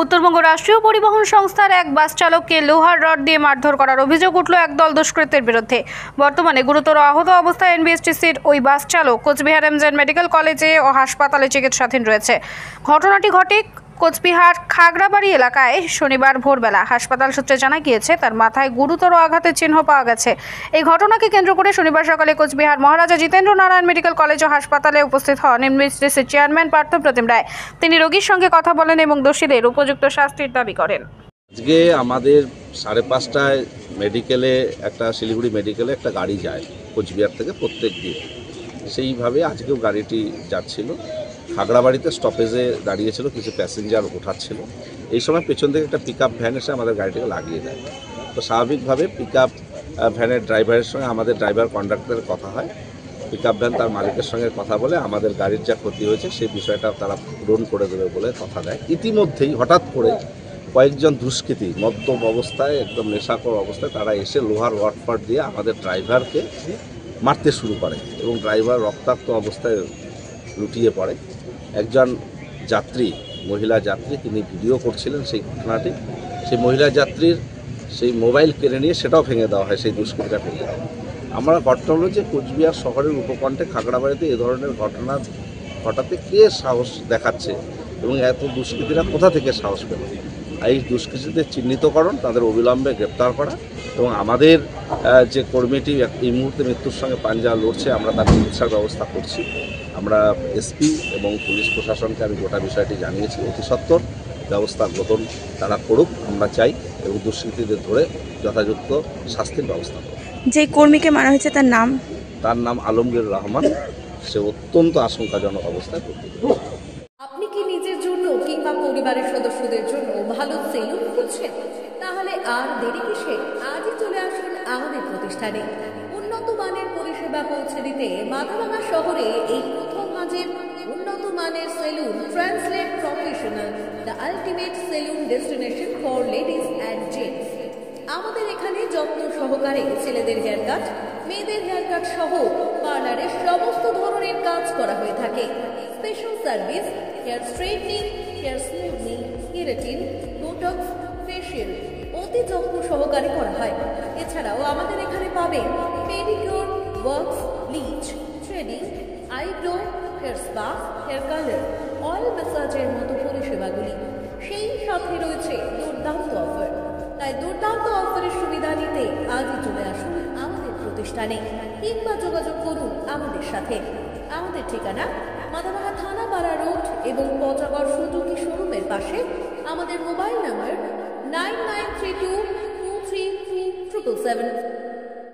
উত্তরবঙ্গ রাষ্ট্রীয় পরিবহন সংস্থার এক বাস চালককে লোহার রড দিয়ে মারধর করার অভিযোগ উঠল একদল দুষ্কৃতীর বিরুদ্ধে। বর্তমানে গুরুতর আহত অবস্থায় এনবিএসটিসির ওই বাস চালক কোচবিহার এমজেড মেডিকেল কলেজে ও হাসপাতালে চিকিৎসাধীন রয়েছে। ঘটনাটি ঘটে কোচবিহার খাগড়াবাড়ি এলাকায় শনিবার ভোরবেলা। হাসপাতাল সূত্রে জানা গিয়েছে তার মাথায় গুরুতর আঘাতের চিহ্ন পাওয়া গেছে। এই ঘটনাকে কেন্দ্র করে শনিবার সকালে কোচবিহার মহারাজা জিতেন্দ্র নারায়ণ মেডিকেল কলেজ ও হাসপাতালে উপস্থিত হন এনবিএসটিসির চেয়ারম্যান পার্থ প্রতিম রায়। তিনি রোগীর সঙ্গে কথা বলেন এবং দোষীদের উপযুক্ত শাস্তির দাবি করেন। আজকে আমাদের 5:30টায় মেডিকেলে শিলিগুড়ি মেডিকেলে একটা গাড়ি যায় কোচবিহার থেকে প্রত্যেক দিন। সেইভাবে আজকেও গাড়িটি যাচ্ছিল। খাগড়াবাড়িতে স্টপেজে দাঁড়িয়েছিল, কিছু প্যাসেঞ্জার ওঠাচ্ছিল। এই সময় পেছন থেকে একটা পিকআপ ভ্যান এসে আমাদের গাড়িটাকে লাগিয়ে দেয়। তো স্বাভাবিকভাবে পিকআপ ভ্যানের ড্রাইভারের সঙ্গে আমাদের ড্রাইভার কন্ডাক্টরের কথা হয়। পিকআপ ভ্যান তার মালিকের সঙ্গে কথা বলে আমাদের গাড়ির যা ক্ষতি হয়েছে সেই বিষয়টা তারা পূরণ করে দেবে বলে কথা দেয়। ইতিমধ্যেই হঠাৎ করে কয়েকজন দুষ্কৃতী মদ্যপ অবস্থায়, একদম নেশাখোর অবস্থায় তারা এসে লোহার রড দিয়ে আমাদের ড্রাইভারকে মারতে শুরু করে এবং ড্রাইভার রক্তাক্ত অবস্থায় লুটিয়ে পড়ে। একজন যাত্রী, মহিলা যাত্রী, তিনি ভিডিও করছিলেন সেই ঘটনাটি। সেই মহিলা যাত্রীর সেই মোবাইল কেড়ে নিয়ে সেটাও ভেঙে দেওয়া হয়, সেই দুষ্কৃতীরা ভেঙে দেয়। আমরা ঘটনা হলো যে কোচবিহার শহরের উপকণ্ঠে খাগড়াবাড়িতে এ ধরনের ঘটনা ঘটাতে কে সাহস দেখাচ্ছে এবং এত দুষ্কৃতীরা কোথা থেকে সাহস পেল। এই দুষ্কৃতীদের চিহ্নিতকরণ, তাদের অবিলম্বে গ্রেপ্তার করা এবং আমাদের যে কর্মীটি এই মুহূর্তে মৃত্যুর সঙ্গে পাঞ্জা লড়ছে, আমরা তার চিকিৎসার ব্যবস্থা করছি। আমরা এসপি এবং পুলিশ প্রশাসনকে আমি গোটা বিষয়টি জানিয়েছি। অতি সত্বর ব্যবস্থা গ্রহণ তারা করুক আমরা চাই এবং দুষ্কৃতীদের ধরে যথাযথ শাস্তির ব্যবস্থা করুক। যে কর্মীকে মারা হয়েছে তার নাম আলমগীর রহমান। সে অত্যন্ত আশঙ্কাজনক অবস্থায় পড়ে। আপনি কি নিজের জন্য কিংবা পরিবারের সদস্যদের জন্য ভালো সেলুন খুঁজছেন? তাহলে আর দেরি কিসে? আজই চলে আসুন আমাদের প্রতিষ্ঠানে। উন্নত মানের পরিষেবা পৌঁছে দিতে মাথাভাঙা শহরে এই প্রথম মাঝের উন্নত মানের salon translate professional, the ultimate salon destination for ladies and gents. আমাদের এখানে যত্ন সহকারে ছেলেদের হেয়ার কাট, মেয়েদের হেয়ার কাট সহ পার্লারের সমস্ত ধরনের কাজ করা হয়ে থাকে। Special service, hair straightening, hair smoothing, keratin, botox, facial অতি যত্ন সহকারে করা হয়। এছাড়াও আমাদের এখানে পাবেন pedicure, wax, bleach, threading, eyebrow, hair spa, hair colour, oil ম্যাসাজের মতো পরিষেবাগুলি। সেই সাথে রয়েছে দুর্দান্ত অফার। তাই দুর্দান্ত অফারের সুবিধা নিতে আজই চলে আসুন আমাদের প্রতিষ্ঠানে কিংবা যোগাযোগ করুন আমাদের সাথে। আমাদের ঠিকানা মাথাভাঙা থানাপাড়া রোড এবং পচাগড় সুজুকি শোরুমের পাশে। আমাদের মোবাইল নাম্বার 9932233777।